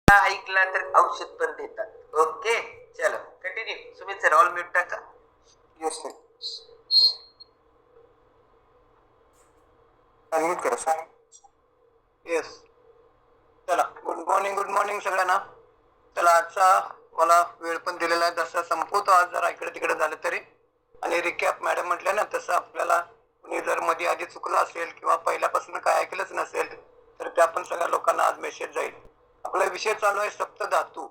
ऐकला तर औषध पण देतात. ओके, चलो continue. Sumit sir all mute टाका. येस सर, अनम्यूट करा सर. येस, चला गुड मॉर्निंग सगळ्यांना. चला आजचा मला वेळ पण दिलेला आहे, जसा संपवतो आज जरा इकडे तिकडे झालं तरी. आणि रिकॅप मॅडम म्हटलं ना तसं आपल्याला कुणी जर मध्ये आधी चुकलं असेल किंवा पहिल्यापासून काय ऐकलंच नसेल तर त्या पण सगळ्या लोकांना आज मेसेज जाईल. आपला विषय चालू आहे सप्तधातू.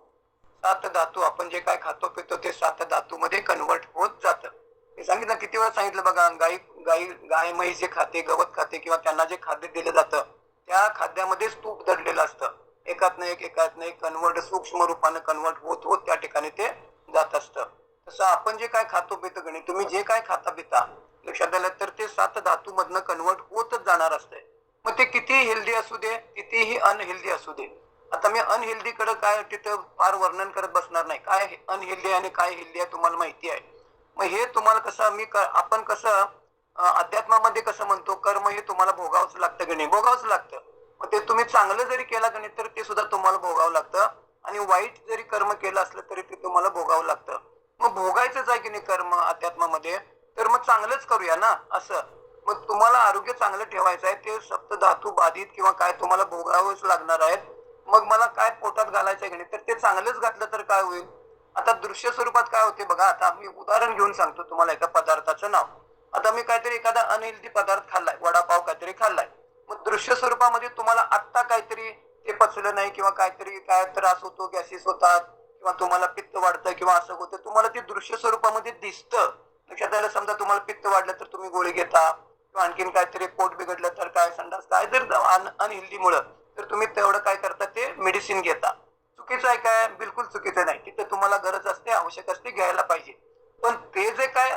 सात धातू, आपण जे काय खातो पितो ते सात धातू मध्ये कन्वर्ट होत जातं. मी सांगितलं, किती वेळा सांगितलं बघा, गाय म्हैस जे खाते, गवत खाते किंवा त्यांना जे खाद्य दिलं जातं त्या खाद्यामध्येच तूप दडलेलं असतं. एकात नाही कन्वर्ट, सूक्ष्म रूपाने कन्वर्ट होत होत त्या ठिकाणी ते जात असतं. तसं आपण जे काय खातो पितो गणे, तुम्ही जे काय खाता पिता लक्षात आलं तर ते सात धातू मधनं कन्वर्ट होतच जाणार असते. मग ते किती हेल्दी असू दे, कितीही अनहेल्दी असू दे. आता मी अनहेल्दी कडे काय तिथं फार वर्णन करत बसणार नाही. काय अनहेल्दी आणि काय हेल्दी आहे तुम्हाला माहिती आहे. मग हे तुम्हाला कसं आपण कसं अध्यात्मामध्ये कसं म्हणतो, कर्म हे तुम्हाला भोगावंच लागतं की नाही, भोगावंच लागतं. मग ते तुम्ही चांगलं जरी केलं की नाही तर ते सुद्धा तुम्हाला भोगावं लागतं, आणि वाईट जरी कर्म केलं असलं तरी ते तुम्हाला भोगावं लागतं. मग भोगायचंच आहे की नाही कर्म अध्यात्मामध्ये, तर मग चांगलंच करूया ना असं. मग तुम्हाला आरोग्य चांगलं ठेवायचं आहे, ते सप्तधातू बाधित किंवा काय तुम्हाला भोगावंच लागणार आहेत. मग मला काय पोटात घालायचं की नाही, तर ते चांगलंच घातलं तर काय होईल. आता दृश्य स्वरूपात काय होते बघा, आता मी उदाहरण घेऊन सांगतो तुम्हाला एका पदार्थाचं नाव. आता मी काहीतरी एखादा अनहेल्दी पदार्थ खाल्लाय, वडापाव काहीतरी खाल्लाय. मग दृश्य स्वरूपामध्ये तुम्हाला आत्ता काहीतरी ते पचलं नाही किंवा काहीतरी काय त्रास होतो, गॅसेस होतात किंवा तुम्हाला पित्त वाढतं किंवा असं होतं, तुम्हाला ते दृश्य स्वरूपामध्ये दिसतं. लक्षात आलं, समजा तुम्हाला पित्त वाढलं तर तुम्ही गोळी घेता किंवा आणखीन काहीतरी पोट बिघडलं तर काय संडास काय जर अनहेल्दी मुळे तर तुम्ही तेवढं काय करता, ते मेडिसिन घेता. चुकीचं आहे काय, बिलकुल चुकीचं नाही. तिथे तुम्हाला गरज असते, आवश्यक असते, घ्यायला पाहिजे. पण ते जे काय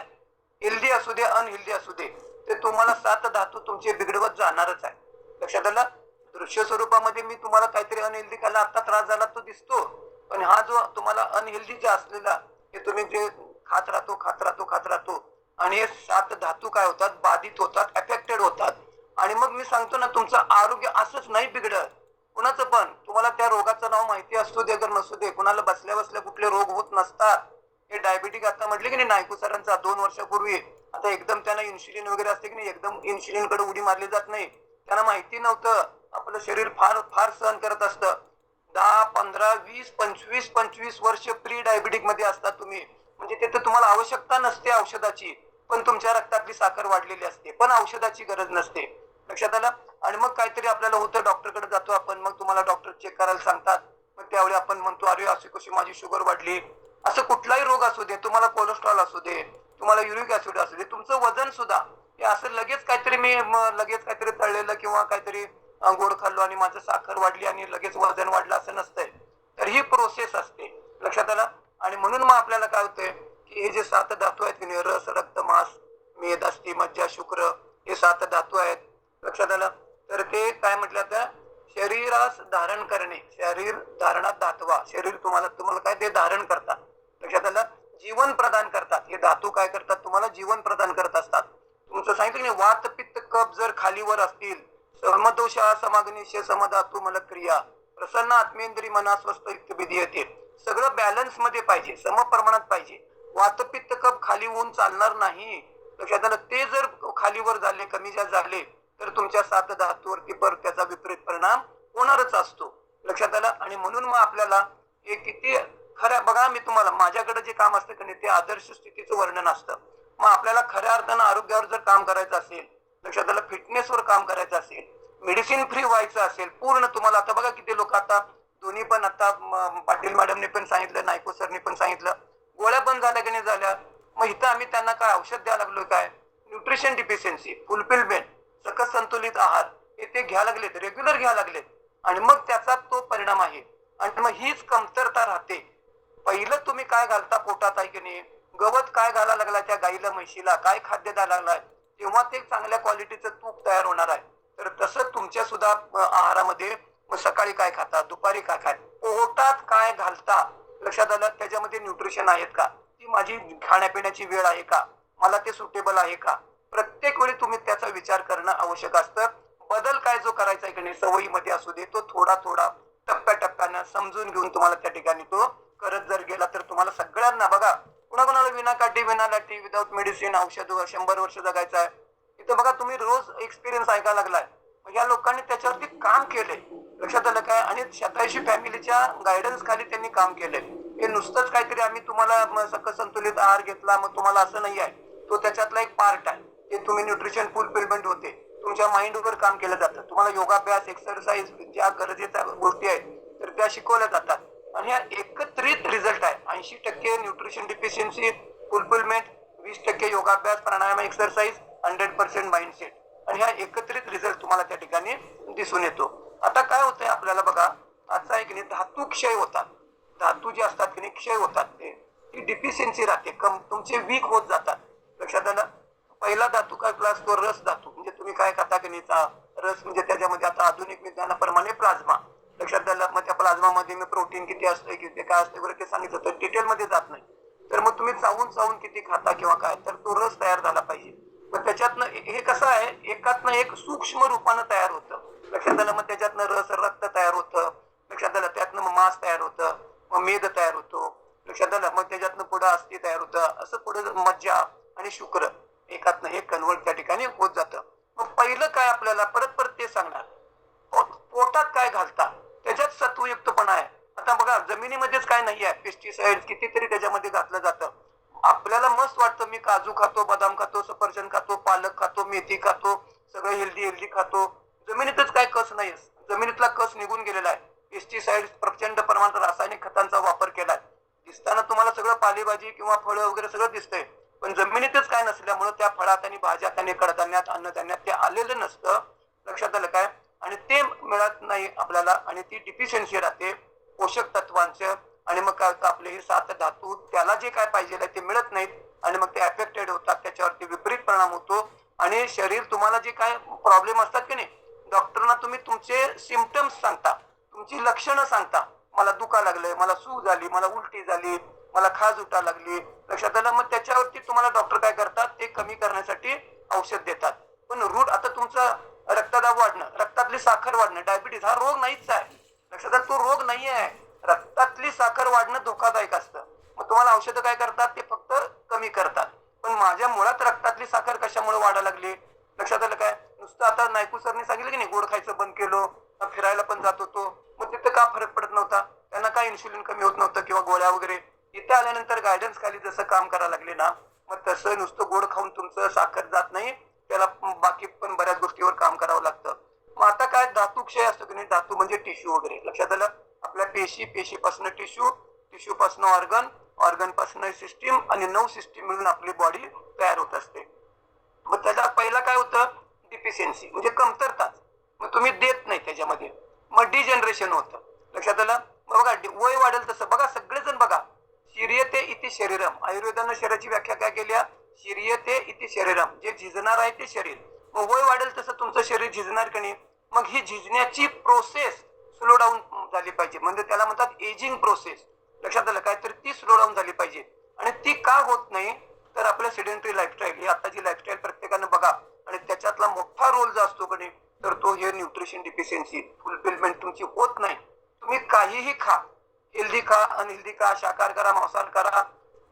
हेल्दी असू दे अनहेल्दी असू दे, ते तुम्हाला सात धातू तुमचे बिघडवत जाणारच आहे. लक्षात आलं. दृश्य स्वरूपामध्ये मी तुम्हाला काहीतरी अनहेल्दी खायला आता त्रास झाला तो दिसतो, पण हा जो तुम्हाला अनहेल्दी जे असलेला हे तुम्ही जे खात राहतो आणि हे सात धातू काय होतात, बाधित होतात, अफेक्टेड होतात. आणि मग मी सांगतो ना, तुमचं आरोग्य असंच नाही बिघडत. कुणाचं पण, तुम्हाला त्या रोगाचं नाव माहिती असू दे अगर नसू दे, कुणाला बसल्या बसल्या कुठले रोग होत नसतात. हे डायबिटिक आता म्हटले की नाही, नायकू सरांचा 2 वर्षापूर्वी, आता एकदम त्यांना इन्सुलिन वगैरे असते की नाही, एकदम इन्सुलिन कडे उडी मारली जात नाही. त्यांना माहिती नव्हतं आपलं शरीर फार फार सहन करत असतं. 10, 15, 20, 25 वर्ष प्री डायबिटिक मध्ये असतात तुम्ही, म्हणजे तिथे तुम्हाला आवश्यकता नसते औषधाची, पण तुमच्या रक्तातली साखर वाढलेली असते, पण औषधाची गरज नसते. लक्षात आलं. आणि मग काहीतरी आपल्याला होतं, डॉक्टरकडे जातो आपण, मग तुम्हाला डॉक्टर चेक करायला सांगतात. मग त्यावेळी आपण म्हणतो, अरे अशी कशी माझी शुगर वाढली. असं कुठलाही रोग असू दे, तुम्हाला कोलेस्ट्रॉल असू दे, तुम्हाला युरिक ऍसिड असू दे, तुमचं वजन सुद्धा हे असं लगेच काहीतरी लगेच काहीतरी तळलेलं किंवा काहीतरी गोड खाल्लो आणि माझं साखर वाढली आणि लगेच वजन वाढलं असं नसतंय. तर ही प्रोसेस असते. लक्षात आलं. आणि म्हणून मग आपल्याला काय होतंय की हे जे सात धातू आहेत की नाही, रस, रक्त, मांस, मेद, अस्थी, मज्जा, शुक्र, हे सात धातू आहेत. लक्षात आलं. तर ते काय म्हटलं तर शरीरास धारण करणे, शरीर धारणात धातवा, शरीर तुम्हाला काय ते धारण करतात. लक्षात आलं. जीवन प्रदान करतात. हे धातू काय करतात, तुम्हाला जीवन प्रदान करत असतात. तुमचं सांगितलं नाही, वात पित्त कफ जर खालीवर असतील, समदोष समाग्निश समधातू मला क्रिया प्रसन्न आत्मेंद्री मना स्वस्थ विधीयते, सगळं बॅलन्स मध्ये पाहिजे, सम प्रमाणात पाहिजे. वातपित्त कफ खाली होऊन चालणार नाही. लक्षात आलं. ते जर खालीवर झाले, कमी जास्त झाले, तर तुमच्या सात धातूवरती पर त्याचा विपरीत परिणाम होणारच असतो. लक्षात आलं. आणि म्हणून मग आपल्याला हे किती खरं बघा, मी तुम्हाला माझ्याकडे जे काम असतं की नाही, ते आदर्श स्थितीचं वर्णन असतं. मग आपल्याला खऱ्या अर्थानं आरोग्यावर जर काम करायचं असेल, लक्षात आलं, फिटनेसवर काम करायचं असेल, मेडिसिन फ्री व्हायचं असेल पूर्ण, तुम्हाला आता बघा किती लोक आता दोन्ही पण, आता पाटील मॅडमने पण सांगितलं, नायको सरने पण सांगितलं, गोळ्या बंद झाल्या की नाही झाल्या. मग इथं आम्ही त्यांना काय औषध द्यायला लागलोय, काय न्यूट्रिशन डिफिशियन्सी फुलफिलमेंट, सकस संतुलित आहार, हे ते घ्यायला लागलेत, रेग्युलर घ्यायला लागलेत. आणि मग त्याचा तो परिणाम आहे. आणि मग हीच कमतरता राहते. पहिलं तुम्ही काय घालता पोटात आहे की नाही, गवत काय घालायला लागलाय त्या गाईला म्हशीला, काय खाद्य द्यायला लागलाय, तेव्हा ते चांगल्या क्वालिटीचं तूप तयार होणार आहे. तर तसं तुमच्या सुद्धा आहारामध्ये सकाळी काय खाता, दुपारी काय खात, पोटात काय घालता, लक्षात आलं, त्याच्यामध्ये न्यूट्रिशन आहेत का, ती माझी खाण्यापिण्याची वेळ आहे का, मला ते सुटेबल आहे का. प्रत्येक वेळी तुम्ही त्याचा विचार करणं आवश्यक असतं. बदल काय जो करायचा आहे की नाही, सवयीमध्ये असू दे, तो थोडा थोडा टप्प्याटप्प्यानं समजून घेऊन तुम्हाला त्या ठिकाणी तो करत जर गेला तर तुम्हाला सगळ्यांना बघा, कुणाकुणाला विनाकाठी विनालाटी विदाऊट मेडिसिन औषध 100 वर्ष जगायचं आहे, इथं बघा तुम्ही रोज एक्सपिरियन्स ऐकायला लागलाय. या लोकांनी त्याच्यावरती काम केलंय, लक्षात आलं काय? आणि 87 फॅमिलीच्या गायडन्स खाली त्यांनी काम केलंय. हे नुसतंच काहीतरी आम्ही तुम्हाला सकस संतुलित आहार घेतला मग तुम्हाला असं नाही आहे, तो त्याच्यातला एक पार्ट आहे. ते तुम्ही न्यूट्रिशन फुलफिलमेंट होते, तुमच्या माइंडवर काम केलं जातं, तुम्हाला योगाभ्यास एक्सरसाइज ज्या गरजेच्या गोष्टी आहेत तर त्या शिकवल्या जातात. आणि हा एकत्रित रिझल्ट आहे. 80% न्यूट्रिशन डिफिशियन्सी फुलफिलमेंट, 20% योगाभ्यास प्राणायाम एक्सरसाइज, 100% माइंडसेट. आणि हा एकत्रित रिझल्ट तुम्हाला त्या ठिकाणी दिसून येतो. आता काय होतंय आपल्याला बघा, आजचा एक धातू क्षय होतात, धातू जे असतात की नाही क्षय होतात, ती डिफिशियन्सी राहते, तुमचे वीक होत जातात. लक्षात आलं? पहिला धातू काय असतो? रस धातू. म्हणजे तुम्ही काय खाता की नाही, रस म्हणजे त्याच्यामध्ये आता आधुनिक विज्ञानाप्रमाणे प्लाझ्मा. लक्षात आलं? मग त्या प्लाझ्मामध्ये मी प्रोटीन किती असतं, किती काय असतं वगैरे ते सांगितलं, तर डिटेलमध्ये जात नाही. तर मग तुम्ही चावून चावून किती खाता किंवा काय, तर तो रस तयार झाला पाहिजे. मग त्याच्यातनं हे कसं आहे, एकातनं एक सूक्ष्म रूपानं तयार होतं. लक्षात आलं? मग त्याच्यातनं रस रक्त तयार होतं. लक्षात आलं? त्यातनं मग मांस तयार होतं, मग मेद तयार होतो. लक्षात आलं? मग त्याच्यातनं पुढं अस्थि तयार होतं, असं पुढे मज्जा आणि शुक्र एकातनं हे कन्वर्ट त्या ठिकाणी होत जातं. मग पहिलं काय आपल्याला परत परत ते सांगणार, पोटात काय घालता त्याच्यात सत्वयुक्तपणा आहे. आता बघा जमिनीमध्येच काय नाही आहे, पेस्टिसाइड कितीतरी त्याच्यामध्ये घातलं जातं. आपल्याला मस्त वाटतं, मी काजू खातो, बदाम खातो, सफरचंद खातो, पालक खातो, मेथी खातो, सगळं हेल्दी हेल्दी खातो. जमिनीतच काय कस नाही, जमिनीतला कस निघून गेलेला आहे. पेस्टिसाइड प्रचंड प्रमाणात रासायनिक खतांचा वापर केलाय. दिसताना तुम्हाला सगळं पालेभाजी किंवा फळं वगैरे सगळं दिसतंय, पण जमिनीतच काय नसल्यामुळे त्या फळात आणि भाज्यात आणि कडधान्यात अन्नधान्यात ते आलेलं नसतं. लक्षात आलं काय? आणि ते मिळत नाही आपल्याला, आणि ती डिफिशियन्सी राहते पोषक तत्वांचं. आणि मग काय होतं, आपले हे 7 धातू त्याला जे काय पाहिजे ते मिळत नाहीत, आणि मग ते अफेक्टेड होतात, त्याच्यावरती विपरीत परिणाम होतो. आणि शरीर तुम्हाला जे काय प्रॉब्लेम असतात की नाही, डॉक्टरना तुम्ही तुमचे सिम्पटम्स सांगता, तुमची लक्षणं सांगता, मला दुखा लागलंय, मला सूज झाली, मला उलटी झाली, मला खाज उठा लागली. लक्षात आलं? मग त्याच्यावरती तुम्हाला डॉक्टर काय करतात, ते कमी करण्यासाठी औषध देतात. पण रूट आता तुमचा रक्तदाब वाढणं, रक्तातली साखर वाढणं, डायबिटीज हा रोग नाहीच आहे. लक्षात आलं? तो रोग नाहीये आहे. रक्तातली साखर वाढणं धोकादायक असतं. मग तुम्हाला औषधं काय करतात, ते फक्त कमी करतात. पण माझ्या मुळात रक्तातली साखर कशामुळे वाढायला लागली? लक्षात आलं काय? नुसतं आता नायकू सरने सांगितलं की नाही, गोड खायचं बंद केलं, फिरायला पण जात होतो, मग तिथं का फरक पडत नव्हता? त्यांना काय इन्शुलिन कमी होत नव्हतं किंवा गोळ्या वगैरे? इथे आल्यानंतर गायडन्स खाली जसं काम करायला लागले ना, मग तसं नुसतं गोड खाऊन तुमचं साखर जात नाही, त्याला बाकी पण बऱ्याच गोष्टीवर काम करावं लागतं. मग आता काय, धातू क्षय असतो की नाही, धातू म्हणजे टिश्यू वगैरे. लक्षात आलं? आपल्या पेशीपासून टिश्यू, टिश्यू पासून ऑर्गन पासून सिस्टीम, आणि 9 सिस्टीम मिळून आपली बॉडी तयार होत असते. मग त्याचा पहिला काय होतं, डिफिशियन्सी म्हणजे कमतरता. मग तुम्ही देत नाही त्याच्यामध्ये, मग डिजनरेशन होतं. लक्षात आलं? मग बघा वय वाढेल तसं बघा, सगळेजण बघा, शिर्यते इति शरीरम, आयुर्वेदानं शरीराची व्याख्या काय केली, शिर्यते इति शरीरम, जे झिजणार आहे ते शरीर. मग वय वाढेल तसं तुमचं शरीर झिजणार की नाही? मग ही झिजण्याची प्रोसेस स्लो डाऊन झाली पाहिजे, म्हणजे त्याला म्हणतात एजिंग प्रोसेस. लक्षात आलं काय? तर ती स्लो डाऊन झाली पाहिजे. आणि ती का होत नाही, तर आपलं सेडेंटरी लाईफस्टाईल, ही आताची लाईफस्टाईल प्रत्येकानं बघा, आणि त्याच्यातला मोठा रोल जो असतो की नाही, तर तो हे न्यूट्रिशन डिफिशियन्सी फुलफिलमेंट तुमची होत नाही. तुम्ही काहीही खा, हेल्दी खा, अनहेल्दी खा, शाकाहार करा, मांसाहार करा,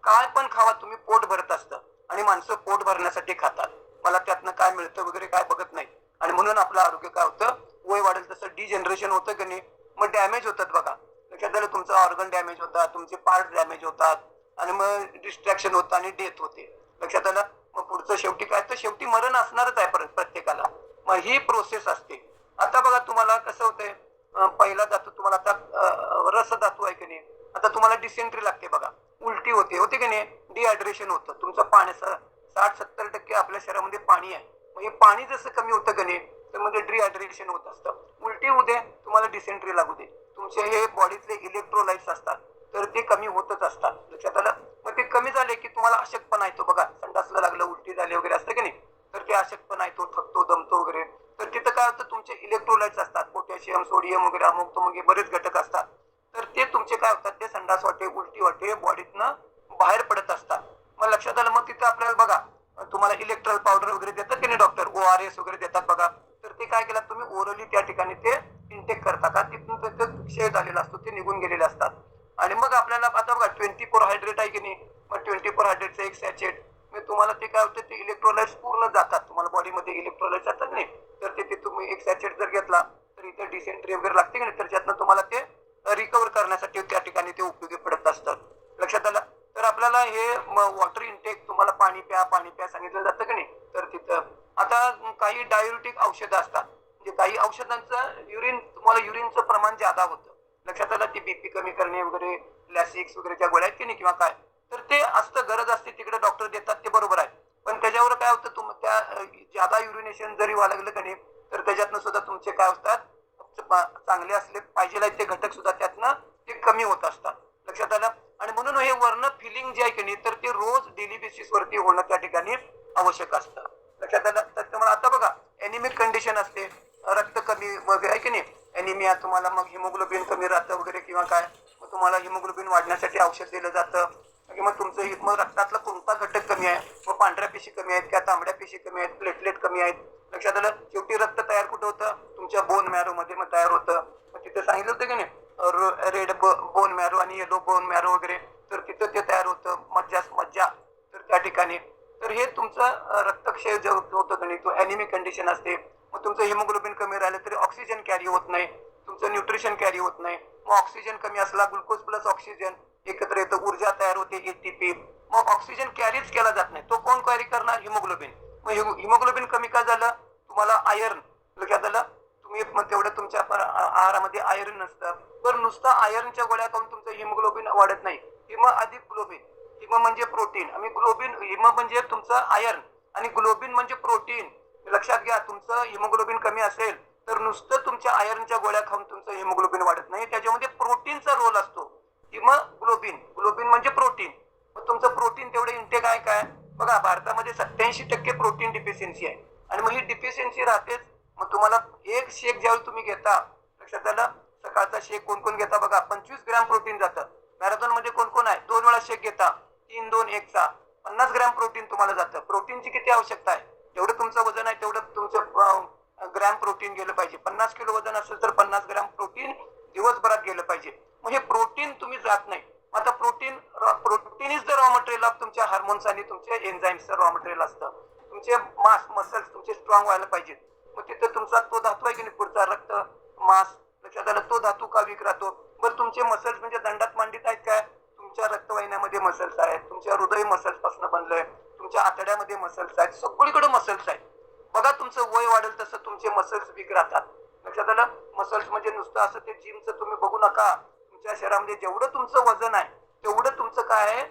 काय पण खावा, तुम्ही पोट भरत असतं. आणि माणसं पोट भरण्यासाठी खातात, मला त्यातनं काय मिळतं वगैरे काय बघत नाही. आणि म्हणून आपलं आरोग्य काय होतं, वय वाढेल तसं डिजनरेशन होतं की नाही, मग डॅमेज होतात बघा. लक्षात आलं? तुमचं ऑर्गन डॅमेज होतात, तुमचे पार्ट डॅमेज होतात, आणि मग डिस्ट्रॅक्शन होतं आणि डेथ होते. लक्षात आलं? मग पुढचं शेवटी काय, तर शेवटी मरण असणारच आहे प्रत्येकाला. मग ही प्रोसेस असते. आता बघा तुम्हाला कसं होतंय, पहिला धातू तुम्हाला आता रस धातू आहे की नाही, आता तुम्हाला डिसेंट्री लागते बघा, उलटी होते की नाही, डिहायड्रेशन होतं, तुमचं पाण्याचं 60-70% आपल्या शरीरामध्ये पाणी आहे. मग हे पाणी जसं कमी होतं की नाही, तर म्हणजे डिहायड्रेशन होत असतं. उलटी होऊ दे, तुम्हाला डिसेंट्री लागू दे, तुमचे हे बॉडीतले इलेक्ट्रोलाइट्स असतात तर ते कमी होतच असतात. लक्षात आलं? मग ते कमी झाले की तुम्हाला अशक्तपणा येतो बघा, संडासला लागलं, उलटी झाली वगैरे असतं की नाही, तर ते अशक्तपणा येतो, थकतो, दमतो वगैरे. तर तिथं काय होतं, तुमचे इलेक्ट्रोलाइट्स असतात, पोटॅशियम, सोडियम वगैरे, अमुक तमुक बरेच घटक असतात, तर ते तुमचे काय होतात, ते संडास वाटे, उलटी वाटे बॉडीतनं बाहेर पडत असतात. मग लक्षात आलं? मग तिथं आपल्याला बघा, तुम्हाला इलेक्ट्रॉल पावडर वगैरे देतात की नाही डॉक्टर, ORS वगैरे देतात बघा, तर ते काय केलं तुम्ही ओरली त्या ठिकाणी ते इंटेक करता का तिथून त्याचं क्षय झालेला असतो, ते निघून गेलेले असतात. आणि मग आपल्याला आता बघा 24 हायड्रेट आहे की नाही, मग 24 हायड्रेटचं एक सॅचेट, मग तुम्हाला ते काय होतं, ते इलेक्ट्रोलाइट्स पूर्ण जातात तुम्हाला बॉडीमध्ये इलेक्ट्रोलाइट्स जातात नाही, तर ते तुम्ही एक सॅचेट जर घेतला तर इथे डिसेंट्री वगैरे लागते की नाही, तर त्यातनं तुम्हाला ते रिकवर करण्यासाठी त्या ठिकाणी ते उपयोगी पडत असतात. लक्षात आलं. तर आपल्याला हे वॉटर इंटेक, तुम्हाला पाणी प्या सांगितलं जातं की नाही, तर तिथं आता काही डायुरेटिक औषधं असतात, म्हणजे काही औषधांचं तुम्हाला युरिनचं प्रमाण जादा होतं. लक्षात आलं. ती बीपी कमी करणे वगैरे, लॅसिक्स वगैरे ज्या गोळ्या आहेत की नाही किंवा काय, तर ते असतं, गरज असते तिकडे डॉक्टर देतात, ते बरोबर आहे. पण त्याच्यावर काय होतं, त्या ज्यादा युरिनेशन जरी व्हायला लागलं की नाही, तर त्याच्यातनं सुद्धा तुमचे काय होतात, चांगले असले पाहिजे ते घटक सुद्धा त्यातनं ते कमी होत असतात. लक्षात आलं. आणि म्हणून हे वर्ण फिलिंग जे आहे की नाही, तर ते रोज डेली बेसिस वरती होणं त्या ठिकाणी आवश्यक असतं. लक्षात आलं. तर तुम्हाला आता बघा एनिमिक कंडिशन असते, रक्त कमी वगैरे आहे की नाही, एनिमिया, तुम्हाला मग हिमोग्लोबिन कमी राहतं वगैरे किंवा काय, मग तुम्हाला हिमोग्लोबिन वाढण्यासाठी औषध दिलं जातं. किंवा तुमचं मग रक्तातला कोणता घटक कमी आहे, मग पांढऱ्या पेशी कमी आहेत का, तांबड्या पेशी कमी आहेत, प्लेटलेट कमी आहेत. लक्षात आलं. शेवटी रक्त तयार कुठं होतं, तुमच्या बोन मॅरो मध्ये मग तयार होतं. मग तिथे सांगितलं होतं की नाही, रेड बोन मॅरो आणि येलो बोन मॅरो वगैरे, तर तिथं ते तयार होतं. मज्जा तर त्या ठिकाणी, तर हे तुमचं रक्तक्षय जे होतं की नाही, तो ॲनिमिक कंडिशन असते. मग तुमचं हिमोग्लोबिन कमी राहिलं तरी ऑक्सिजन कॅरी होत नाही, तुमचं न्यूट्रिशन कॅरी होत नाही. मग ऑक्सिजन कमी असला, ग्लुकोज प्लस ऑक्सिजन एकत्र येतं, ऊर्जा तयार होते, एटीपी. मग ऑक्सिजन कॅरीच केला जात नाही, तो कोण कॅरी करणार, हिमोग्लोबिन. मग हिमोग्लोबिन कमी का झालं, तुम्हाला आयर्न, लक्षात आलं. तुम्ही मग तेवढं तुमच्या आहारामध्ये आयर्न नसतं, तर नुसतं आयर्नच्या गोळ्या खाऊन तुमचं हिमोग्लोबिन वाढत नाही. हिम अधिक ग्लोबिन, हिम म्हणजे प्रोटीन आणि ग्लोबिन, हिम म्हणजे तुमचं आयर्न आणि ग्लोबिन म्हणजे प्रोटीन. लक्षात घ्या, तुमचं हिमोग्लोबिन कमी असेल तर नुसतं तुमच्या आयर्नच्या गोळ्या खाऊन तुमचं हिमोग्लोबिन वाढत नाही, त्याच्यामध्ये प्रोटीनचा रोल असतो. हिमोग्लोबिन, ग्लोबिन म्हणजे प्रोटीन. मग तुमचं प्रोटीन तेवढे इंटेक आहे काय, बघा भारतामध्ये 87% प्रोटीन डिफिशियन्सी आहे. आणि मग ही डिफिशियन्सी राहतेच. मग तुम्हाला एक शेक ज्यावेळी तुम्ही घेता, लक्षात आलं, सकाळचा शेक कोण कोण घेता बघा, 25 ग्रॅम प्रोटीन जातं. मॅरेथॉन मध्ये कोण कोण आहे, 2 वेळा शेक घेता, 3-2-1चा 50 ग्रॅम प्रोटीन तुम्हाला जातं. प्रोटीनची किती आवश्यकता आहे, जेवढं तुमचं वजन आहे तेवढं तुमचं ग्रॅम प्रोटीन गेलं पाहिजे. 50 किलो वजन असेल तर 50 ग्रॅम प्रोटीन दिवसभरात गेलं पाहिजे. मग हे प्रोटीन तुम्ही जात नाही. आता protein is the raw material of तुमच्या हार्मोन्स आणि तुमच्या एन्झाईम्सचं रॉ मटेरियल असतं. तुमचे मसल्स तुमचे स्ट्रॉंग व्हायला पाहिजेत. मग तिथं तुमचा तो धातू आहे की नाही, पुढचा रक्त, मास, लक्षात आलं, तो धातू का वीक राहतो. बरं तुमचे मसल्स म्हणजे दंडात मांडीत आहेत काय, तुमच्या रक्तवाहिन्यामध्ये मसल्स आहेत, तुमच्या हृदय मसल्स पासून बनलंय, तुमच्या आतड्यामध्ये मसल्स आहेत, सगळीकडे मसल्स आहेत. बघा तुमचं वय वाढेल तसं तुमचे मसल्स वीक राहतात. लक्षात आलं. मसल्स म्हणजे नुसतं असं ते जिमचं तुम्ही बघू नका. तुमच्या शरीरामध्ये जेवढं तुमचं वजन आहे तेवढं तुमचं काय आहे,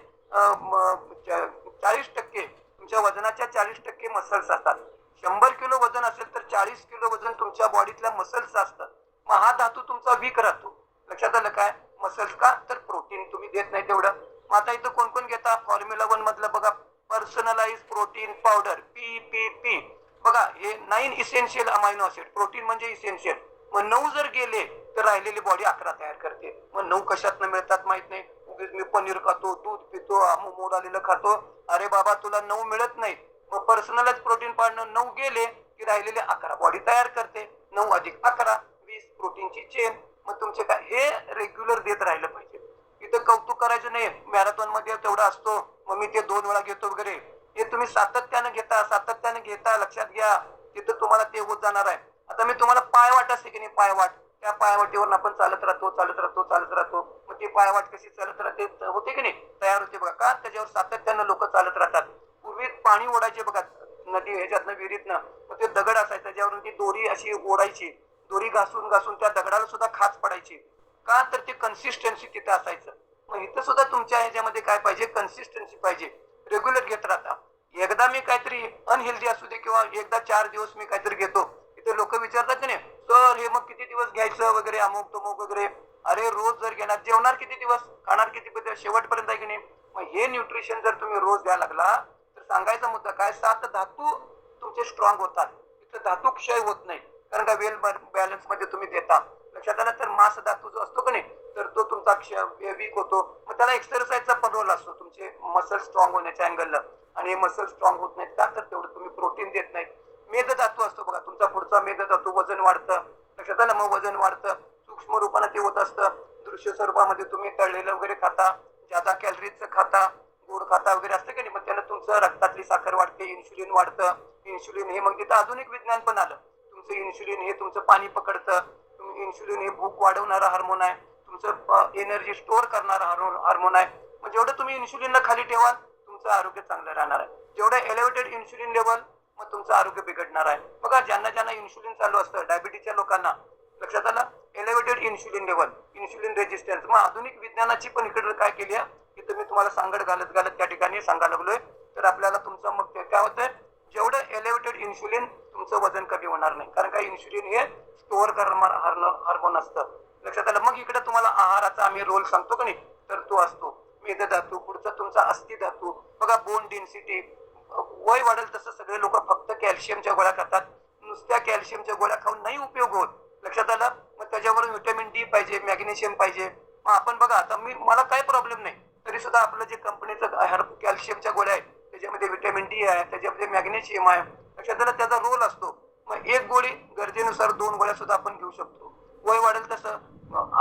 40% तुमच्या वजनाच्या 40% मसल्स असतात. 100 किलो वजन असेल तर 40 किलो वजन तुमच्या बॉडीतल्या मसल्स असतात. मग हा धातू तुमचा वीक राहतो. लक्षात आलं काय, मसल्स का, तर प्रोटीन तुम्ही देत नाही तेवढं. मग आता इथं कोण कोण घेता, फॉर्म्युला 1 मधलं बघा, पर्सनलाइज प्रोटीन पावडर, PPP. बघा हे 9 इसेन्शियल अमायनो ऍसिड, प्रोटीन म्हणजे इसेन्शियल. मग 9 जर गेले तर राहिलेली बॉडी 11 तयार करते. मग 9 कशातनं मिळतात माहित नाही. उगीच मी पनीर खातो, दूध पितो, मोड आलेलं खातो, अरे बाबा तुला 9 मिळत नाही. मग पर्सनलाइज प्रोटीन पावडर 9 गेले की राहिलेले 11 बॉडी तयार करते. 9 अधिक 11 20 प्रोटीनची चेन. मग तुमचे काय, हे रेग्युलर देत राहिलं पाहिजे. इथं कौतुक करायचं नाही, मॅरेथॉन मध्ये तेवढा असतो मग मी ते 2 वेळा घेतो वगैरे. हे तुम्ही सातत्यानं घेता, लक्षात घ्या, तिथं तुम्हाला ते होत जाणार आहे. आता मी तुम्हाला पायवाट असते की नाही, पायवाट, त्या पायवाटीवर आपण चालत राहतो. मग ती पायवाट कशी चालत राहते, होते की नाही, तयार होते बघा. का, त्याच्यावर सातत्यानं लोक चालत राहतात. पूर्वी पाणी ओढायचे बघा, नदी ह्याच्यातनं, विहिरीतनं, मग ते दगड असायचं त्याच्यावरून ती दोरी अशी ओढायची, दोरी घासून त्या दगडाला सुद्धा खाच पडायची. का, तर ते कन्सिस्टन्सी तिथे असायचं. मग इथं सुद्धा तुमच्या ह्याच्यामध्ये काय पाहिजे, कन्सिस्टन्सी पाहिजे. रेग्युलर घेत राहता. एकदा मी काहीतरी अनहेल्दी असू दे किंवा एकदा 4 दिवस मी काहीतरी घेतो, इथे लोक विचारतात की नाही, सर हे मग किती दिवस घ्यायचं वगैरे, अमुक तमुक वगैरे. अरे रोज जर घेणार, जेवणार किती दिवस, खाणार किती दिवस, शेवटपर्यंत आहे की नाही. मग हे न्यूट्रिशन जर तुम्ही रोज द्यायला लागला तर सांगायचा मुद्दा काय, 7 धातू तुमचे स्ट्रॉंग होतात. तिथे धातू क्षय होत नाही, कारण का वेल बॅलन्स मध्ये तुम्ही देता. लक्षात आलं. तर मास धातू जो असतो की नाही, तर तो तुमचा वीक होतो. मग त्याला एक्सरसाइजचा पण रोल असतो तुमचे मसल स्ट्रॉंग होण्याच्या अँगलला. आणि मसल स्ट्रॉंग होत नाहीत का, तर तेवढं तुम्ही प्रोटीन देत नाही. मेद धातू असतो बघा तुमचा पुढचा मेद धातू, वजन वाढतं, लक्षात आलं. मग वजन वाढतं, सूक्ष्म रूपाने ते होत असतं. दृश्य स्वरूपामध्ये तुम्ही तळलेलं वगैरे खाता, जादा कॅलरीजचं खाता, गोड खाता वगैरे असतं की नाही, मग त्यानं तुमचं रक्तातली साखर वाढते, इन्शुलिन वाढतं. इन्शुलिन हे मग तिथं आधुनिक विज्ञान पण आलं. तुमचं इन्शुलिन हे तुमचं पाणी पकडतं. तुम्ही इन्शुलिन हे भूक वाढवणारा हार्मोन आहे, तुमचं एनर्जी स्टोअर करणारा हार्मोन आहे. मग जेवढं तुम्ही इन्शुलिनला खाली ठेवाल तुमचं आरोग्य चांगलं राहणार आहे. जेवढं एलिव्हेटेड इन्शुलिन लेवल मग तुमचं आरोग्य बिघडणार आहे. बघा ज्यांना ज्यांना इन्शुलिन चालू असतं, डायबिटीसच्या लोकांना, लक्षात आलं, elevated insulin level, insulin resistance. मग आधुनिक विज्ञानाची पण इकडे काय केली आहे की तुम्ही तुम्हाला सांगड घालत घालत त्या ठिकाणी सांगायला लागलोय. तर आपल्याला तुमचं मग ते काय होतंय, जेवढं एलिव्हेटेड इन्शुलिन तुमचं वजन कमी होणार नाही, कारण का इन्शुलिन हे स्टोअर करणारं हार्मोन असतं. लक्षात आलं. मग इकडे तुम्हाला आहाराचा आम्ही रोल सांगतो का नाही, तर तो असतो मेदधातू. पुढचा तुमचा अस्थि धातू. बघा बोन डेन्सिटी, वय वाढेल तसं सगळे लोक फक्त कॅल्शियमच्या गोळ्या खातात. नुसत्या कॅल्शियमच्या गोळ्या खाऊन नाही उपयोग होत. लक्षात आलं. मग त्याच्यावर व्हिटॅमिन डी पाहिजे, मॅग्नेशियम पाहिजे. मग आपण बघा आता मला काय प्रॉब्लेम नाही, तरी सुद्धा आपलं जे कंपनीचं कॅल्शियमच्या गोळ्या आहेत त्याच्यामध्ये व्हिटॅमिन डी आहे, त्याच्यामध्ये मॅग्नेशियम आहे. लक्षात आलं. त्याचा रोल असतो. मग एक गोळी गरजेनुसार 2 गोळ्या सुद्धा आपण घेऊ शकतो. वय वाढेल तसं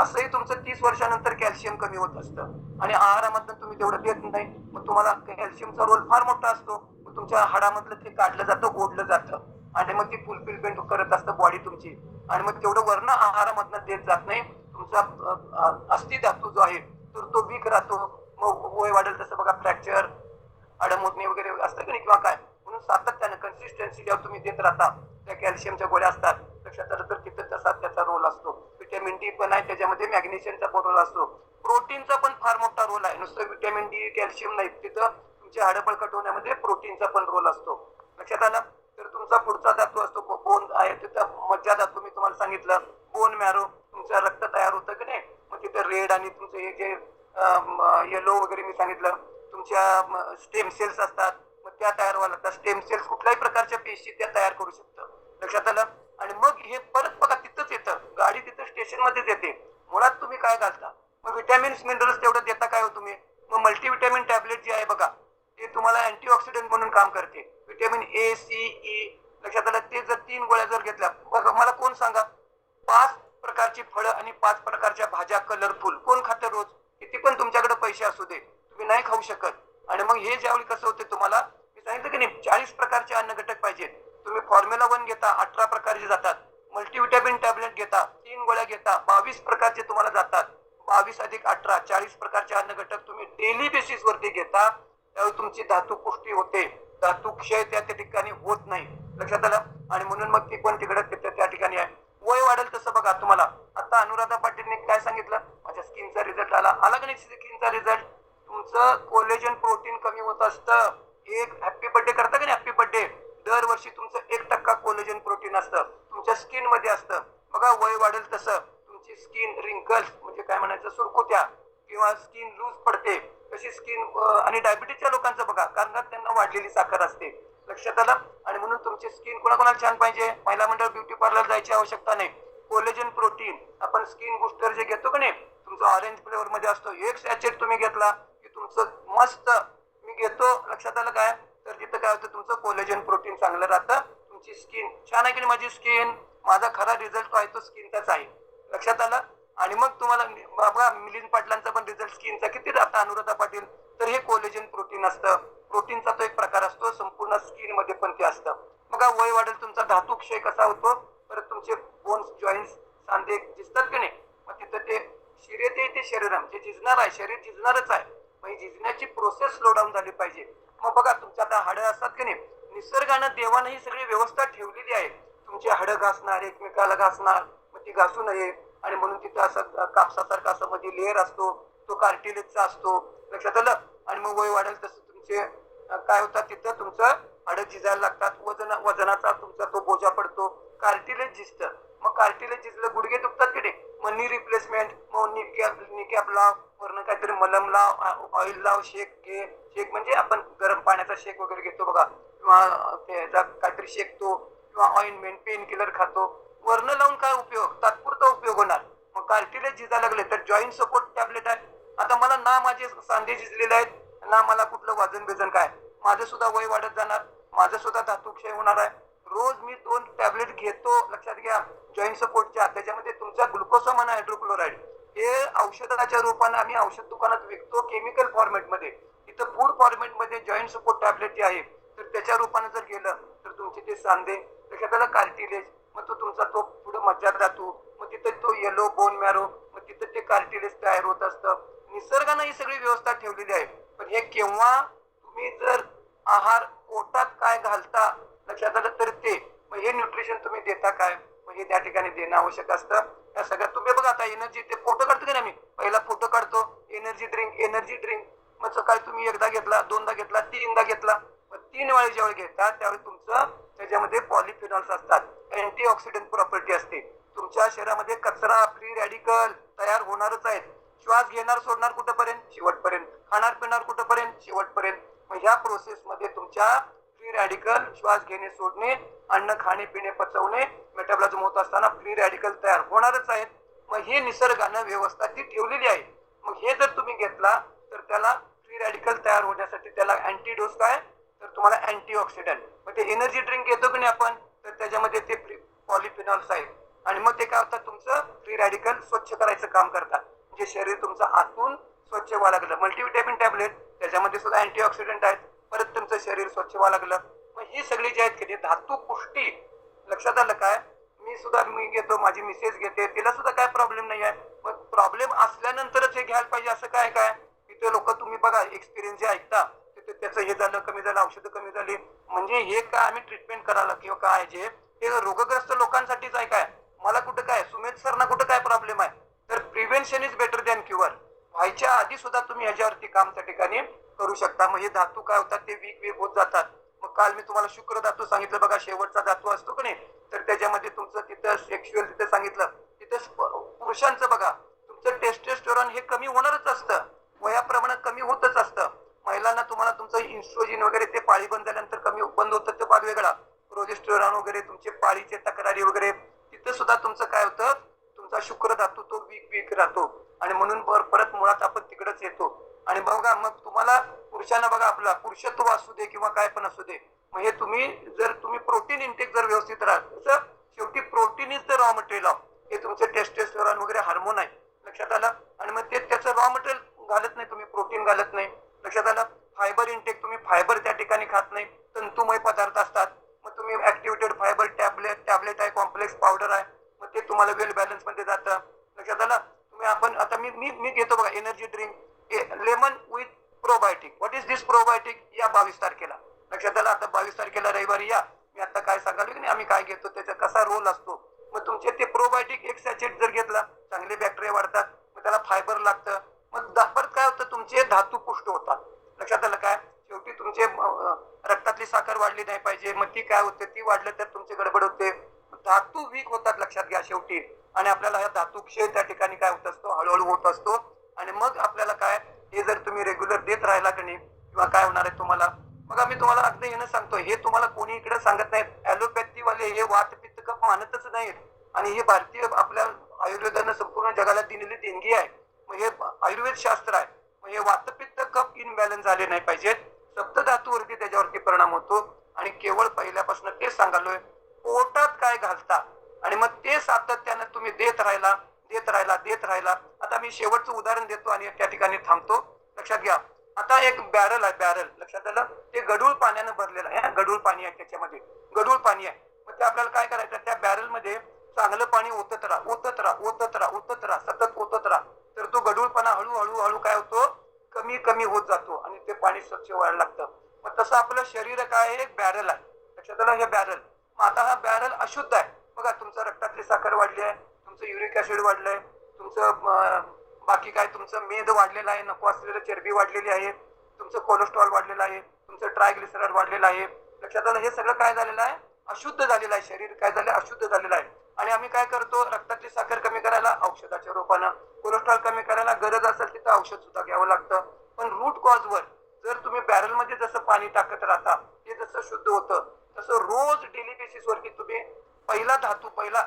असंही तुमचं 30 वर्षानंतर कॅल्शियम कमी होत असतं आणि आहारामधनं तुम्ही तेवढं देत नाही. मग तुम्हाला कॅल्शियमचा रोल फार मोठा असतो. मग तुमच्या हाडामधलं ते काढलं जातं, ओढलं जातं आणि मग ती फुलफिलमेंट करत असतं बॉडी तुमची. आणि मग तेवढं वर्ण आहारामधनं देत जात नाही. तुमचा अस्थि धातू जो आहे तर तो वीक राहतो. मग वय वाढेल तसं बघा फ्रॅक्चर, हाडमोडणी वगैरे असतं की नाही किंवा काय. म्हणून सातत्यानं कन्सिस्टन्सी जेव्हा तुम्ही देत राहता, त्या कॅल्शियमच्या गोळ्या असतात, लक्षात आलं तर तिथं तसा त्याचा रोल असतो. व्हिटॅमिन डी पण आहे, त्याच्यामध्ये मॅग्नेशियमचा पण रोल असतो. प्रोटीनचा पण फार मोठा रोल आहे. नुसतं व्हिटॅमिन डी कॅल्शियम नाही, तिथं तुमचे हाडं बळकट होण्यामध्ये प्रोटीनचा पण रोल असतो. लक्षात आलं. तर तुमचा पुढचा धातू असतो बोन आहे, तिथं मज्जा धातू मी तुम्हाला सांगितलं. बोन मॅरो, तुमचं रक्त तयार होतं की नाही, मग तिथं रेड आणि तुमचं हे जे येलो वगैरे मी सांगितलं. तुमच्या स्टेम सेल्स असतात, मग त्या तयार व्हायला लागतात. स्टेम सेल्स कुठल्याही प्रकारच्या पेशी त्या तयार करू शकतं. लक्षात आलं. आणि मग हे परत बघा तिथंच येतं, गाडी तिथं स्टेशन मध्येच येते. मुळात तुम्ही काय घालता, मग विटॅमिन्स मिनरल्स तेवढं देता काय हो तुम्ही. मग मल्टीव्हिटॅमिन टॅबलेट जी आहे बघा, ते तुम्हाला अँटीऑक्सिडंट म्हणून काम करते. Vitamin A, C, E. लक्षात आलं. ते जर 3 गोळ्या जर घेतल्या, बघा मला कोण सांगा, 5 प्रकारची फळं आणि 5 प्रकारच्या भाज्या कलरफुल कोण खातं रोज. किती पण तुमच्याकडे पैसे असू दे, तुम्ही नाही खाऊ शकत. आणि मग हे ज्यावेळी कसं होते तुम्हाला मी सांगितलं की नाही, 40 प्रकारचे अन्न घटक पाहिजे. तुम्ही फॉर्म्युला 1 घेता, 18 प्रकारचे जातात. मल्टीव्हिटॅमिन टॅबलेट घेता, 3 गोळ्या घेता, 22 प्रकारचे तुम्हाला जातात. 22 अधिक 18, 40 प्रकारचे अन्न घटक तुम्ही डेली बेसिस वरती घेता, त्यावेळी तुमची धातू पुष्टी होते. धातू क्षय त्या ठिकाणी होत नाही. लक्षात आलं. आणि म्हणून मग ती पण तिकडे त्या ठिकाणी आहे. वय वाढेल तसं बघा तुम्हाला आता अनुराधा पाटीलने काय सांगितलं, माझ्या स्किनचा रिझल्ट आला की नाही. स्किनचा रिझल्ट, तुमचं कोलेजन प्रोटीन कमी होत असतं. एक हॅपी बर्थडे करता की नाही, हॅपी बर्थडे दरवर्षी तुमचं 1% कोलेजन प्रोटीन असतं तुमच्या स्किन मध्ये असतं. बघा वय वाढेल तसं तुमची स्किन रिंकल्स म्हणजे काय म्हणायचं, सुरकुत्या किंवा स्किन लूज पडते तशी स्किन. आणि डायबिटीसच्या लोकांचं बघा, कारण का त्यांना वाढलेली साखर असते. लक्षात आलं. आणि म्हणून तुमची स्किन कोणाकोणाला छान पाहिजे, महिला मंडळ ब्युटी पार्लर जायची आवश्यकता नाही. कोलेजन प्रोटीन आपण स्किन बुस्टर जे घेतो की नाही, तुमचं ऑरेंज फ्लेवर मध्ये असतो. एक सॅचेट तुम्ही घेतला की तुमचं मस्त, मी घेतो. लक्षात आलं काय, तर तिथं काय होतं, तुमचं कोलेजन प्रोटीन चांगलं राहतं. तुमची स्किन छान आहे की नाही. माझी स्किन, माझा खरा रिझल्ट आहे तो स्किनचाच आहे. लक्षात आलं. आणि मग तुम्हाला बघा मिलिंद पाटलांचा पण रिझल्ट स्किनचा किती राहता, अनुराधा पाटील, तर हे कोलेजन प्रोटीन असतं. प्रोटीनचा तो एक प्रकार असतो, संपूर्ण स्किन मध्ये पण ते असतं. बघा वय वाढेल तुमचा धातू क्षय कसा होतो, परत तुमचे बोन्स, जॉईंट्स, सांधे झिजतात की नाही, मग तिथं ते शरीर ते शरीर जे झिजणार आहे, शरीर झिजणारच आहे. मग ही झिजण्याची प्रोसेस स्लो डाऊन झाली पाहिजे. मग बघा तुमच्या आता हाडं असतात की नाही, निसर्गानं देवानं ही सगळी व्यवस्था ठेवलेली आहे. तुमची हाडं घासणार, एकमेकाला घासणार, मग ती घासू नये. आणि म्हणून तिथं असं कापसासारखा असं मध्ये लेअर असतो, तो कार्टिलेजचा असतो. लक्षात आलं. आणि मग वय वाढेल तसं तुमचे काय होतात, तिथं तुमचं हाडं झिजायला लागतात. वजनाचा तुमचा तो बोजा पडतो, कार्टिलेज झिजतं. मग कार्टिलेज झिजलं, गुडघे दुखतात की नाही, मग नी रिप्लेसमेंट, मग निकॅप लाव, वरनं काहीतरी मलम लाव, ऑइल लाव, शेक घे. शेक म्हणजे आपण गरम पाण्याचा शेक वगैरे घेतो बघा, किंवा त्याचा काहीतरी शेकतो, किंवा ऑइंटमेंट, पेन किलर खातो. वरनं लावून काय उपयोग, तात्पुरता उपयोग होणार. मग कार्टिलेज झिजायला लागले तर जॉईंट सपोर्ट टॅबलेट आहे. आता मला ना माझे सांधे झिजलेले आहेत, ना मला कुठलं वजन बेजन काय, माझं सुद्धा वय वाढत जाणार, माझं सुद्धा धातू क्षय होणार आहे. रोज मी 2 टॅबलेट घेतो, लक्षात घ्या, जॉईंट सपोर्टच्या. त्याच्यामध्ये तुमचा ग्लुकोसामाइन हायड्रोक्लोराइड हे औषधाच्या रूपाने आम्ही औषध दुकानात विकतो केमिकल फॉर्मॅटमध्ये. इथं फूड फॉर्मॅटमध्ये जॉईंट सपोर्ट टॅबलेट जे आहे तर त्याच्या रूपाने जर गेलं तर तुमचे ते सांधे, त्याला कार्टिलेज, मग तो तुमचा तो पुढे मज्जात धातू, मग तिथं तो येलो बोन मॅरो, मग तिथं ते कार्टिलेज तयार होत असतं. निसर्गानं ही सगळी व्यवस्था ठेवलेली आहे. पण हे केव्हा तुम्ही जर आहार पोटात काय घालता लक्षात आलं तर ते, मग हे न्यूट्रिशन तुम्ही देता काय, मग हे त्या ठिकाणी देणं आवश्यक असतं. या सगळ्यात तुम्ही बघा आता एनर्जी, ते फोटो काढतो की नाही, मी पहिला फोटो काढतो एनर्जी ड्रिंक, मग सकाळी तुम्ही एकदा घेतला, दोनदा घेतला, तीनदा घेतला, मग 3 वेळा ज्यावेळी घेता त्यावेळी तुमचं त्याच्यामध्ये पॉलिफिनॉल्स असतात, अँटीऑक्सिडंट प्रॉपर्टी असते. तुमच्या शरीरामध्ये कचरा, फ्री रॅडिकल तयार होणारच आहेत. श्वास घेणार सोडणार कुठपर्यंत, शेवटपर्यंत. खाणार पिणार कुठपर्यंत, शेवटपर्यंत. मग ह्या प्रोसेसमध्ये तुमच्या फ्री रॅडिकल, श्वास घेणे सोडणे, अन्न खाणे पिणे पचवणे, मेटाबॉलिझम होत असताना फ्री रॅडिकल तयार होणारच आहेत. मग हे निसर्गानं व्यवस्था ती ठेवलेली आहे. मग हे जर तुम्ही घेतला तर त्याला फ्री रॅडिकल तयार होण्यासाठी त्याला अँटीडोस काय, तर तुम्हाला अँटीऑक्सिडंट. मग ते एनर्जी ड्रिंक घेतो की नाही आपण, तर त्याच्यामध्ये ते पॉलिफिनॉल्स आहेत. आणि मग ते काय होतं, तुमचं फ्री रॅडिकल स्वच्छ करायचं काम करतात. म्हणजे शरीर तुमचं आतून स्वच्छ व्हावं लागलं. मल्टीव्हिटॅमिन टॅबलेट त्याच्यामध्ये सुद्धा अँटीऑक्सिडंट आहेत, परत तुमचं शरीर स्वच्छ व्हावं लागलं. मग ही सगळी जी आहेत की धातू पुष्टी, लक्षात आलं काय, मी घेतो, माझी मिसेस घेते, तिला सुद्धा काय प्रॉब्लेम नाही आहे. मग प्रॉब्लेम असल्यानंतरच हे घ्यायला पाहिजे असं काय काय. इथे लोक तुम्ही बघा एक्सपिरियन्स जे ऐकता, त्याचं हे झालं, कमी झालं, औषधं कमी झाली, म्हणजे हे काय आम्ही ट्रीटमेंट करायला किंवा काय जे हे रोगग्रस्त लोकांसाठीच आहे काय. मला कुठं काय, सुमेध सरना कुठं काय प्रॉब्लेम आहे. तर prevention is better than cure. व्हायच्या आधी सुद्धा तुम्ही ह्याच्यावरती काम त्या ठिकाणी करू शकता. मग हे धातू काय होतात, ते वीक होत जातात. मग काल मी तुम्हाला शुक्र धातू सांगितलं बघा, शेवटचा धातू असतो की नाही, तर त्याच्यामध्ये तुमचं तिथं सेक्शुअल तिथं सांगितलं, तिथं पुरुषांचं बघा, तुमचं टेस्टोस्टेरॉन हे कमी होणारच असतं, वयाप्रमाणे कमी होतच असतं. महिलांना तुम्हाला तुमचं इन्स्ट्रोजिन वगैरे ते पाळी बंद झाल्यानंतर कमी बंद होतं, ते भाग वेगळा. प्रोजेस्टेरॉन वगैरे तुमचे पाळीचे तक्रारी वगैरे, तिथं सुद्धा तुमचं काय होतं, तुमचा शुक्र धातू तो वीक राहतो. आणि म्हणून परत मुळात आपण तिकडेच येतो. आणि बघा मग तुम्हाला पुरुषांना बघा, आपला पुरुषत्व असू दे किंवा काय पण असू दे, मग हे तुम्ही प्रोटीन इंटेक जर व्यवस्थित राहत, शेवटी protein is the raw material of, हे तुमचे टेस्टोस्टेरॉन वगैरे हार्मोन आहे, लक्षात आलं. आणि मग ते त्याचं रॉ मटेरियल घालत नाही तुम्ही, प्रोटीन घालत नाही, लक्षात आलं. फायबर इंटेक, तुम्ही फायबर त्या ठिकाणी खात नाही, तंतुमय पदार्थ असतात. मग तुम्ही ऍक्टिव्हेटेड फायबर टॅबलेट आहे, कॉम्प्लेक्स पावडर आहे, मग ते तुम्हाला वेल बॅलन्स मध्ये जातं, लक्षात आलं. तुम्ही आपण आता मी घेतो बघा energy drink lemon with probiotic. What is this probiotic, या 22 तारखेला, लक्षात आलं. आता 22 तारखेला रविवारी या, मी आता काय सांगाल की नाही आम्ही काय घेतो, त्याचा कसा रोल असतो. मग तुमचे ते प्रोबायोटिक एक सॅचेट जर घेतला, चांगले बॅक्टेरिया वाढतात, मग त्याला फायबर लागतं, मग परत काय होतं, तुमचे धातू पुष्ट होतात, लक्षात आलं काय. शेवटी तुमचे रक्तातली साखर वाढली नाही पाहिजे, मग ती काय होते, ती वाढलं तर तुमचे गडबड होते, धातू वीक होतात, लक्षात घ्या शेवटी. आणि आपल्याला हा धातू क्षय त्या ठिकाणी काय होत असतो, हळूहळू होत असतो. आणि मग आपल्याला काय, हे जर तुम्ही रेग्युलर देत राहिला की नाही, किंवा काय होणार आहे तुम्हाला, मग आम्ही तुम्हाला अगदी येणं सांगतो, हे तुम्हाला कोणी इकडे सांगत नाहीत. ॲलोपॅथी वाले हे वात पित्त कफ मानतच नाहीत. आणि हे भारतीय आपल्या आयुर्वेदानं संपूर्ण जगाला दिलेली देणगी आहे. मग हे आयुर्वेद शास्त्र आहे. मग हे वातपित्त कफ इनबॅलन्स झाले नाही पाहिजेत. सप्तधातूवरती त्याच्यावरती परिणाम होतो. आणि केवळ पहिल्यापासून तेच सांगालोय, पोटात काय घालता आणि मग ते सातत्यानं तुम्ही देत राहिला. आता मी शेवटचं उदाहरण देतो आणि त्या ठिकाणी थांबतो, लक्षात घ्या. आता एक बॅरल आहे, बॅरल, लक्षात आलं, ते गढूळ पाण्यानं भरलेलं आहे, गढूळ पाणी आहे, त्याच्यामध्ये गढूळ पाणी आहे. मग ते आपल्याला काय करायचं, त्या बॅरल मध्ये चांगलं पाणी ओतत राहा, सतत ओतत राहा. तर तो गढूळपणा हळूहळू काय होतो, कमी होत जातो आणि ते पाणी स्वच्छ व्हायला लागतं. मग तसं आपलं शरीर काय आहे, एक बॅरल आहे, लक्षात आलं, हे बॅरल. मग आता हा बॅरल अशुद्ध आहे, बघा तुमचं रक्तातली साखर वाढली आहे, तुमचं युरिक ऍसिड वाढलंय, तुमचं बाकी काय, तुमचं मेद वाढलेलं आहे, नको असलेलं चरबी वाढलेली आहे, तुमचं कोलेस्ट्रॉल वाढलेलं आहे, तुमचं ट्रायग्लिसराइड वाढलेलं आहे, लक्षात आलं. हे सगळं काय झालेलं आहे, अशुद्ध झालेलं आहे, शरीर काय झालं, अशुद्ध झालेलं आहे. आणि आम्ही काय करतो, रक्तातली साखर कमी करायला औषधाच्या रूपानं, कोलेस्ट्रॉल कमी करायला गरज असेल तिथं औषध सुद्धा घ्यावं लागतं. पण रूट कॉजवर जर तुम्ही बॅरल मध्ये जसं पाणी टाकत राहता, ते जसं शुद्ध होतं, तसं रोज डेली बेसिस वरती तुम्ही पहिला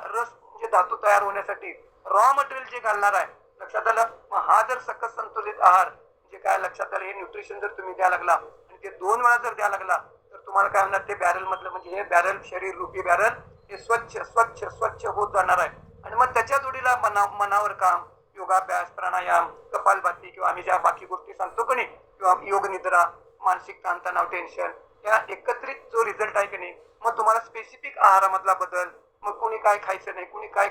रस म्हणजे धातू तयार होण्यासाठी रॉ मटेरियल जे घालणार आहे, लक्षात आलं. मग हा जर सकस संतुलित आहार जे काय, लक्षात आलं, हे न्यूट्रिशन जर तुम्ही द्यायला लागला आणि ते 2 वेळा जर द्यायला लागला, तर तुम्हाला काय होणार ते बॅरल मधलं म्हणजे हे बॅरल शरीर रूपी बॅरल हे स्वच्छ स्वच्छ स्वच्छ होत जाणार आहे. आणि मग त्याच्या जोडीला मनावर काम, योगाभ्यास, प्राणायाम, कपालभाती किंवा आम्ही ज्या बाकी गोष्टी सांगतो की नाही, किंवा योग निद्रा, मानसिक ताणतणाव, टेन्शन, या एकत्रित जो रिझल्ट आहे की नाही, मग तुम्हाला स्पेसिफिक आहारामधला बदल, मग कोणी काय खायचं नाही, कोणी काय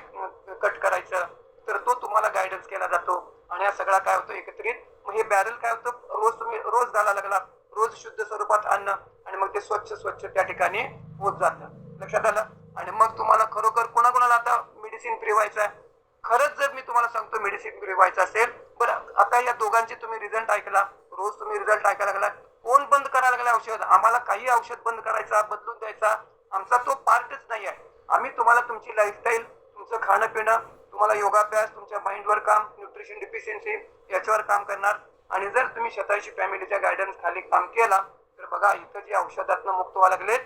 कट करायचं, तर तो तुम्हाला गायडन्स केला जातो. आणि हा सगळा काय होतो एकत्रित. मग हे बॅरल काय होतं, रोज तुम्ही रोज घाला लागला, रोज शुद्ध स्वरूपात अन्न, आणि मग ते स्वच्छ स्वच्छ त्या ठिकाणी होत जातं. लक्षात आलं. आणि मग तुम्हाला खरोखर कोणाकोणाला आता मेडिसिन फ्री व्हायचं आहे, खरंच जर मी तुम्हाला सांगतो मेडिसिन फ्री व्हायचं असेल, बरं आता या दोघांचे तुम्ही रिझल्ट ऐकला, रोज तुम्ही रिझल्ट ऐकायला लागला. कोण बंद करायला लागला औषध? आम्हाला काही औषध बंद करायचा, बदलून द्यायचा आमचा तो पार्टच नाही आहे. आम्ही तुम्हाला तुमची लाईफस्टाईल, तुमचं खाणं पिणं, तुम्हाला योगाभ्यास, तुमच्या माइंडवर काम, न्यूट्रिशन डिफिशियन्सी याच्यावर काम करणार. आणि जर तुम्ही शतायशी फॅमिलीच्या गायडन्स खाली काम केला तर बघा इथं जे औषधातनं मुक्त व्हायला लागलेत.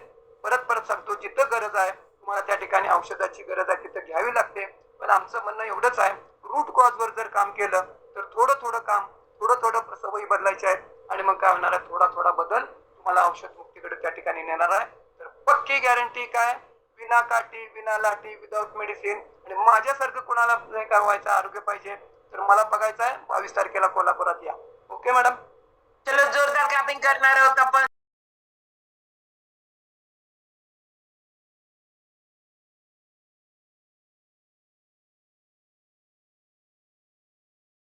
परत परत सांगतो, जिथं गरज आहे तुम्हाला त्या ठिकाणी औषधाची गरज आहे तिथं घ्यावी लागते. पण आमचं म्हणणं एवढंच आहे, रूट कॉजवर जर काम केलं तर थोडं थोडं काम, थोडं थोडं सवयी बदलायच्या आहेत. आणि मग काय होणार आहे, थोडा थोडा बदल तुम्हाला औषध मुक्तीकडे त्या ठिकाणी नेणार आहे. तर पक्की गॅरंटी काय, विना काठी, विना लाठी, विदाऊट मेडिसिन. आणि माझ्यासारखं कोणाला नाही का व्हायचं, आरोग्य पाहिजे तर मला बघायचं आहे 22 तारखेला कोल्हापुरात या. Okay madam. चलो जोरदार क्लॅपिंग करणार आहोत आपण.